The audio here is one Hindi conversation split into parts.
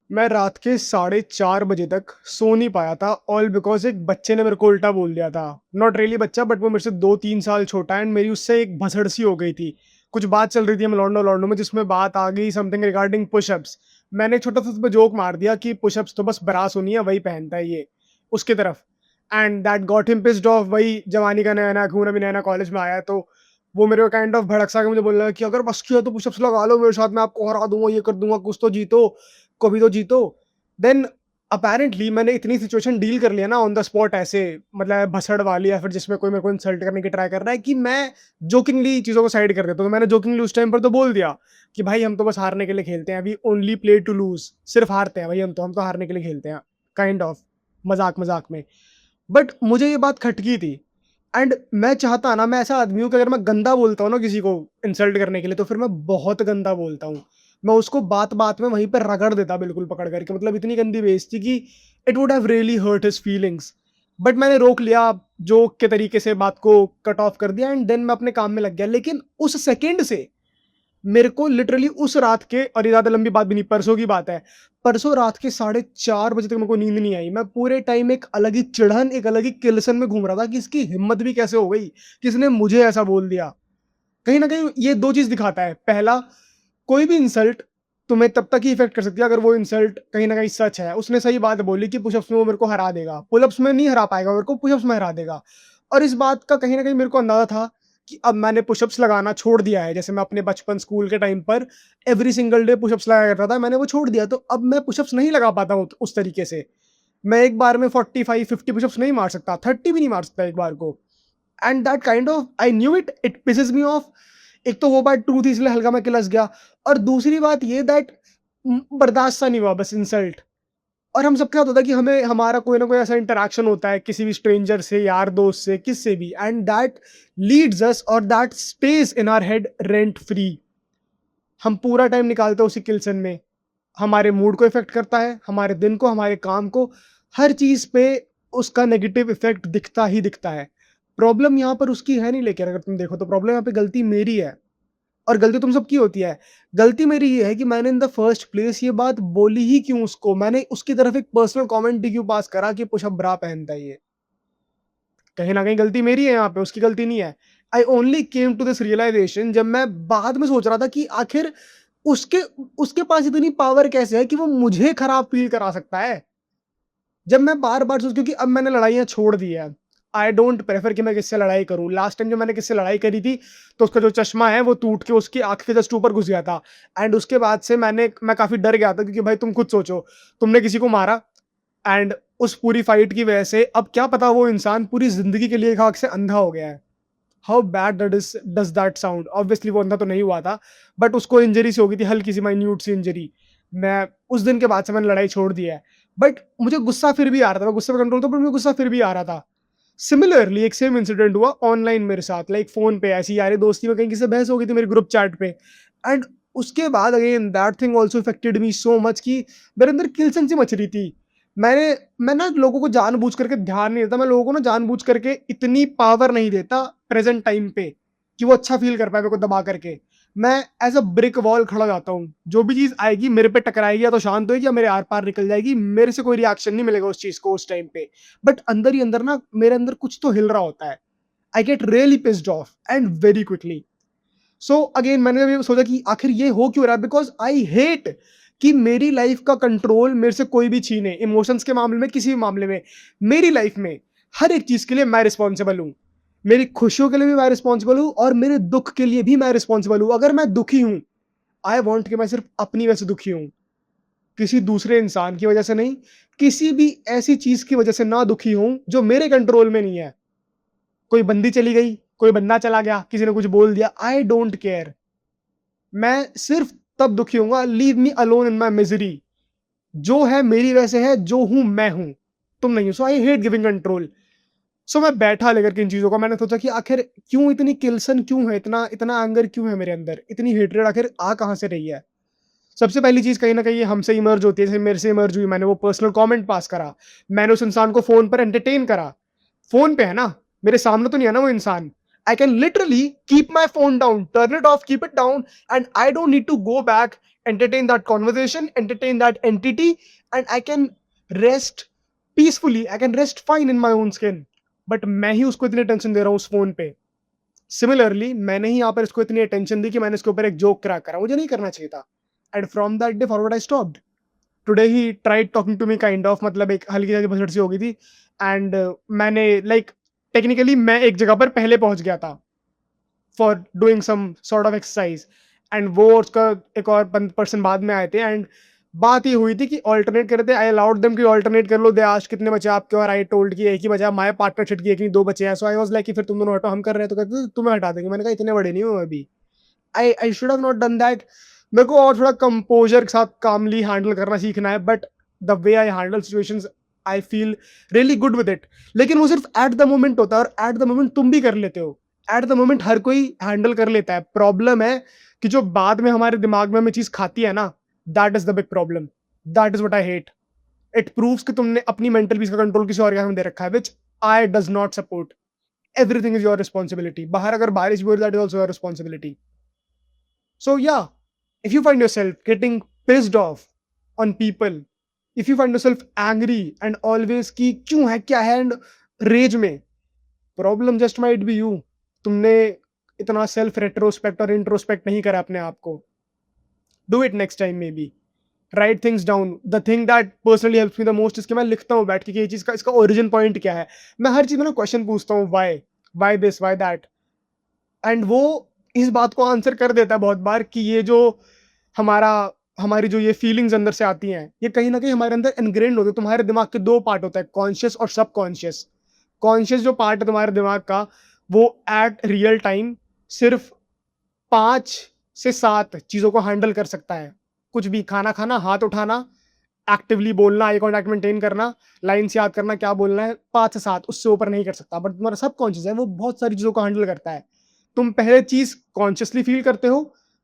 मैं रात के 4:30 बजे तक सो नहीं पाया था, ऑल बिकॉज़ एक बच्चे ने मेरे को उल्टा बोल दिया था। नॉट रियली बच्चा, बट वो मेरे से 2-3 साल छोटा है एंड मेरी उससे एक भसड़-सी हो गई थी। कुछ बात चल रही थी हम लौंडो-लौंडो में, जिसमें बात आ गई समथिंग रिगार्डिंग पुशअप्स। मैंने एक छोटा-सा उसपे जोक मार दिया कि पुशअप्स तो बस ब्रास होनी है, वही पहनता है ये, उसकी तरफ। And that got him pissed off. वही जवानी का नया-नया खून, अभी नया-नया कॉलेज में आया है, तो वो मेरे को काइंड ऑफ भड़क-सा के मुझे बोलने लगा कि अगर बस किया तो पुशअप्स लगा लो मेरे साथ, मैं आपको हरा दूँगा, ये कर दूँगा, कुछ तो जीतो, कभी तो जीतो। देन अपेरेंटली मैंने इतनी सिचुएशन डील कर लिया ना ऑन द स्पॉट, ऐसे मतलब भसड़ वाली, या फिर जिसमें कोई मेरे को इंसल्ट करने की ट्राई कर रहा है, कि मैं जोकिंगली चीज़ों को साइड कर देता हूँ। तो मैंने जोकिंगली उस टाइम पर तो बोल दिया कि भाई हम तो बस हारने के लिए खेलते हैं, we only play to lose. सिर्फ हारते हैं भाई, हम तो हारने के लिए खेलते हैं, काइंड ऑफ मज़ाक-मज़ाक में। बट मुझे ये बात खटकी थी एंड मैं चाहता ना, मैं ऐसा आदमी हूँ कि अगर मैं गंदा बोलता हूँ ना किसी को इंसल्ट करने के लिए, तो फिर मैं बहुत गंदा बोलता हूँ। मैं उसको बात-बात में वहीं पे रगड़ देता बिल्कुल पकड़ कर के, मतलब इतनी गंदी बेइज़्ज़ती कि it would have really hurt his feelings. But मैंने रोक लिया, जोक के तरीके से बात को कट ऑफ कर दिया एंड देन मैं अपने काम में लग गया। लेकिन उस सेकंड से मेरे को लिटरली उस रात के, और ये ज़्यादा लंबी बात भी नहीं, परसों की बात है। परसों रात के 4:30 बजे तक मेरे को नींद नहीं आई। मैं पूरे टाइम एक अलग ही चिढ़न, एक अलग ही किलसन में घूम रहा था कि इसकी हिम्मत भी कैसे हो गई? किसने मुझे ऐसा बोल दिया? कहीं न कहीं ये 2 चीज़ दिखाता है। पहला, कोई भी इंसल्ट तुम्हें तब तक ही इफ़ेक्ट कर सकती है अगर वो इंसल्ट कहीं न कहीं सच है। उसने सही बात बोली कि पुशअप्स में वो मेरे को हरा देगा। पुलअप्स में नहीं हरा पाएगा मेरे को, पुशअप्स में हरा देगा। और इस बात का कहीं न कहीं मेरे को अंदाज़ा था कि अब मैंने पुशअप्स लगाना छोड़ दिया है। जैसे मैं अपने बचपन स्कूल के टाइम पर एवरी सिंगल डे पुशअप्स लगाया करता था, मैंने वो छोड़ दिया। तो अब मैं पुशअप्स नहीं लगा पाता हूँ उस तरीके से। मैं एक बार में 45-50 पुशअप्स नहीं मार सकता, 30 भी नहीं मार सकता एक बार को। And that kind of I knew it, it pisses me off. एक तो वो बात ट्रू थी, इसलिए हल्का मैं किलस गया, और दूसरी बात ये दैट बर्दाश्त सा नहीं हुआ बस इंसल्ट। और हम सबके साथ होता है कि हमें हमारा कोई ना कोई ऐसा इंटरेक्शन होता है किसी भी स्ट्रेंजर से, यार दोस्त से, किससे भी, एंड दैट लीड्स अस और that stage in our head rent free. हम पूरा टाइम निकालते हैं उसी किल्सन में। हमारे मूड को इफेक्ट करता है, हमारे दिन को, हमारे काम को, हर चीज पे उसका नेगेटिव इफेक्ट दिखता ही दिखता है। प्रॉब्लम यहाँ पर उसकी है नहीं, लेकिन अगर तुम देखो तो प्रॉब्लम यहाँ पे गलती मेरी है, और गलती तुम सबकी होती है। गलती मेरी ये है कि मैंने इन द फर्स्ट प्लेस ये बात बोली ही क्यों उसको? मैंने उसकी तरफ एक पर्सनल कमेंट ही क्यों पास करा कि पुशअप ब्रा पहनता है ये? कहीं न कहीं गलती मेरी है यहाँ पे, उसकी गलती नहीं है। I only came to this realization जब मैं बाद में सोच रहा था कि आखिर उसके उसके पास इतनी पावर कैसे है कि वो मुझे खराब फ़ील करा सकता है? जब मैं बार-बार क्योंकि अब मैंने लड़ाइयाँ छोड़ दी है। आई डोंट प्रेफर कि मैं किससे लड़ाई करूँ। लास्ट टाइम जब मैंने किससे लड़ाई करी थी, तो उसका जो चश्मा है वो टूट के उसकी आँख के जस्ट ऊपर घुस गया था। एंड उसके बाद से मैं काफ़ी डर गया था, क्योंकि भाई तुम खुद सोचो, तुमने किसी को मारा एंड उस पूरी फाइट की वजह से अब क्या पता वो इंसान पूरी ज़िंदगी के लिए एक आँख से अंधा हो गया है। How bad that is, does that sound? Obviously वो अंधा तो नहीं हुआ था, बट उसको इंजरी सी हो गई थी, हल्की-सी माइन्यूट सी इंजरी। मैं उस दिन के बाद से मैंने लड़ाई छोड़ दी है। बट मुझे गुस्सा फिर भी आ रहा था, मैं गुस्से पे कंट्रोल था, बट मुझे गुस्सा फिर भी आ रहा था। सिमिलरली एक सेम इंसिडेंट हुआ ऑनलाइन मेरे साथ, लाइक फ़ोन पे ऐसी यारी दोस्ती में कहीं किसी से बहस हो गई थी मेरे ग्रुप चैट पे। एंड उसके बाद again that thing also affected me so much कि मेरे अंदर किलसन सी मच रही थी। मैंने मैं ना लोगों को जानबूझ करके ध्यान नहीं देता, मैं लोगों को ना जानबूझ करके इतनी पावर नहीं देता प्रेज़ेंट टाइम पे, कि वो अच्छा फ़ील कर पाए मेरे को दबा करके। मैं एज़ अ ब्रिक वॉल खड़ा हो जाता हूँ। जो भी चीज़ आएगी मेरे पे टकराएगी, या तो शांत होएगी या मेरे आर-पार निकल जाएगी। मेरे से कोई रिएक्शन नहीं मिलेगा उस चीज़ को उस टाइम पे। बट अंदर ही अंदर ना मेरे अंदर कुछ तो हिल रहा होता है। I get really pissed off and very quickly. So again मैंने जब ये सोचा कि आखिर ये हो क्यों रहा है, बिकॉज़ आई हेट कि मेरी लाइफ़ का कंट्रोल मेरे से कोई भी छीने। इमोशंस के मामले में, किसी भी मामले में, मेरी लाइफ़ में हर एक चीज़ के लिए मैं रिस्पॉन्सिबल हूँ। मेरी खुशियों के लिए भी मैं रिस्पॉन्सिबल हूँ, और मेरे दुःख के लिए भी मैं रिस्पॉन्सिबल हूँ। अगर मैं दुखी हूँ, आई वांट कि मैं सिर्फ़ अपनी वजह से दुखी हूँ, किसी दूसरे इंसान की वजह से नहीं, किसी भी ऐसी चीज़ की वजह से ना दुखी हूँ जो मेरे कंट्रोल में नहीं है। कोई बंदी चली गई, कोई बंदा चला गया, किसी ने कुछ बोल दिया, आई डोंट केयर। मैं सिर्फ़ तब दुखी होऊँगा, leave me alone in my misery. जो है मेरी वजह से है, जो हूँ मैं हूँ, तुम नहीं हो। सो आई हेट गिविंग कंट्रोल। सो मैं बैठा लेकर के इन चीज़ों को, मैंने सोचा कि आखिर क्यों इतनी किल्सन क्यों है, इतना इतना एंगर क्यों है मेरे अंदर, इतनी हेट्रेड आखिर आ कहाँ से रही है? सबसे पहली चीज़ कहीं न कहीं ये हमसे इमर्ज होती है, जैसे मेरे से इमर्ज हुई, मैंने वो पर्सनल कमेंट पास करा। मैंने उस इंसान को फ़ोन पर एंटरटेन करा। फ़ोन पे है ना, मेरे सामने तो नहीं है ना वो इंसान। I can literally keep my phone down, turn it off, keep it down, and I don't need to go back entertain that conversation, entertain that entity, and I can rest peacefully, I can rest fine in my own skin. But मैं ही उसको इतनी टेंशन दे रहा हूँ उस फोन पे. सिमिलरली मैंने ही यहाँ पर इसको इतनी अटेंशन दी कि मैंने इसके ऊपर एक जोक क्रैक करा, मुझे नहीं करना चाहिए था. And from that day forward I stopped. Today he tried talking to me kind of, मतलब एक हल्की सी भसड़ सी हो गई थी. एंड मैंने लाइक टेक्निकली मैं एक जगह पर पहले पहुंच गया था for doing some sort of exercise. एंड वो उसका एक और पर्सन बाद में आए थे. एंड बात ये हुई थी कि ऑल्टरनेट कर रहे थे. आई अलाउड देम कि ऑल्टरनेट कर लो. दे आस्क्ड कितने बचे आपके, और आई टोल्ड कि एक ही बचा. माय पार्टनर छिट की एक नहीं दो बचे हैं. सो आई वाज लाइक कि फिर तुम दोनों हटो, हम कर रहे हैं. तो कहते तुम्हें हटा देंगे. मैंने कहा इतने बड़े नहीं हो अभी. I should have not done that. मेरे को और थोड़ा कंपोजर के साथ कामली हैंडल करना सीखना है. But the way I handle situations I feel really good with it. लेकिन वो सिर्फ एट द मोमेंट होता है, और एट द मोमेंट तुम भी कर लेते हो. एट द मोमेंट हर कोई हैंडल कर लेता है. प्रॉब्लम है कि जो बाद में हमारे दिमाग में हमें चीज खाती है ना, that is the big problem. That is what I hate. It proves कि तुमने अपनी मेंटल पीस का कंट्रोल किसी और के हाथ में दे रखा है, which I does not support. Everything is your responsibility. बाहर अगर बारिश भी हो रही है, that is also your responsibility. So yeah, if you find yourself getting pissed off on people, if you find yourself angry and always कि क्यों है क्या है and rage में, problem just might be you. तुमने इतना self retrospect और introspect नहीं करा अपने आप को. Do it next time maybe. Write things down. The thing that personally helps me the most is कि मैं लिखता हूँ बैठ के कि ये चीज़ का इसका origin point क्या है. मैं हर चीज़ में ना question पूछता हूँ, why this, why that. And वो इस बात को आंसर कर देता है बहुत बार कि ये जो हमारी जो ये फीलिंग्स अंदर से आती हैं, ये कहीं ना कहीं हमारे अंदर इनग्रेन्ड होते हैं. तुम्हारे दिमाग के दो पार्ट होता है, कॉन्शियस और सब कॉन्शियस. कॉन्शियस जो पार्ट है तुम्हारे दिमाग का, वो एट रियल टाइम सिर्फ 5 से 7 चीज़ों को हैंडल कर सकता है. कुछ भी, खाना खाना, हाथ उठाना, एक्टिवली बोलना, आई कॉन्टैक्ट मेंटेन करना, लाइन्स याद करना क्या बोलना है, 5 से 7, उससे ऊपर नहीं कर सकता. बट तुम्हारा सब कॉन्शियस है, वो बहुत सारी चीज़ों को हैंडल करता है. तुम पहले चीज कॉन्शियसली फील करते हो,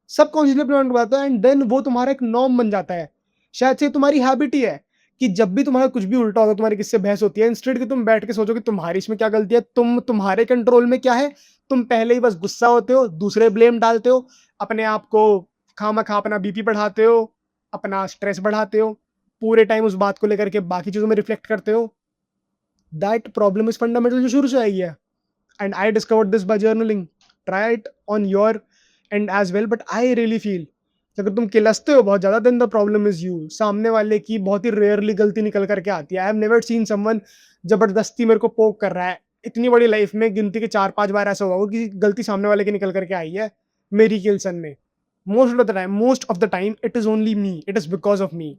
सब कॉन्शियसली अपने माइंड को बताते हो, एंड देन वो तुम्हारा एक नॉर्म बन जाता है. शायद से तुम्हारी हैबिट ही है कि जब भी तुम्हारा कुछ भी उल्टा होता है, तुम्हारी किससे बहस होती है, इंस्टेड कि तुम बैठ के सोचो कि तुम्हारी इसमें क्या गलती है, तुम्हारे कंट्रोल में क्या है, तुम पहले ही बस गुस्सा होते हो, दूसरे ब्लेम डालते हो, अपने आप को खामखा अपना बीपी बढ़ाते हो, अपना स्ट्रेस बढ़ाते हो, पूरे टाइम उस बात को लेकर के बाकी चीजों में रिफ्लेक्ट करते हो. दैट प्रॉब्लम इज फंडामेंटल, जो शुरू से आई है. And I discovered this by journaling. Try it on your end as well, but I really feel कि अगर तुम किलसते हो बहुत ज्यादा, then the problem is you. सामने वाले की बहुत ही रेयरली गलती निकल करके आती है. I have never seen someone जबरदस्ती मेरे को पोक कर रहा है. इतनी बड़ी लाइफ में गिनती के 4-5 बार ऐसा होगा कि गलती सामने वाले की निकल करके आई है मेरी किलसन में. Most of the time it is only me, it is because of me.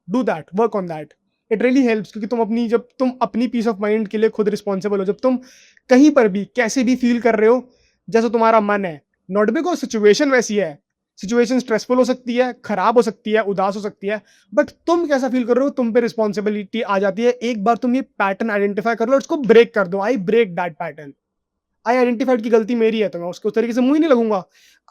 Do that, work on that. It really helps, क्योंकि जब तुम अपनी पीस ऑफ माइंड के लिए खुद रिस्पॉन्सिबल हो, जब तुम कहीं पर भी कैसे भी फील कर रहे हो जैसा तुम्हारा मन है, नॉट बिकॉज सिचुएशन वैसी है. सिचुएशन स्ट्रेसफुल हो सकती है, खराब हो सकती है, उदास हो सकती है, बट तुम कैसा फील कर रहे हो, तुम पे रिस्पॉन्सिबिलिटी आ जाती है. एक बार तुम ये पैटर्न आइडेंटिफाई कर लो, इसको ब्रेक कर दो. I break that pattern. I identified की गलती मेरी है, तो मैं उसको उस तरीके से मुंह ही नहीं लगूंगा.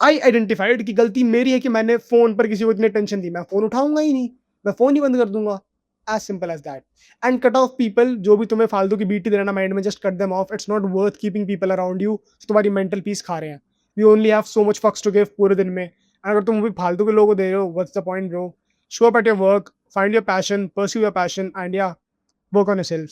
आई आइडेंटिफाइड की गलती मेरी है कि मैंने फोन पर किसी को इतनी टेंशन दी, मैं फोन उठाऊंगा ही नहीं, मैं फोन ही बंद कर दूंगा. As simple as that. And cut off people जो भी तुम्हें फालतू की बीटी दे रहा माइंड में, just cut them off. It's not worth keeping people around you. तुम्हारी मेंटल पीस खा रहे हैं. We only have so much fucks to give पूरे दिन में. अगर तुम भी फालतू के लोगों को दे रहे हो, what's the point bro? Show up at your work, find your passion, pursue your passion, and या, वर्क ऑन योरसेल्फ.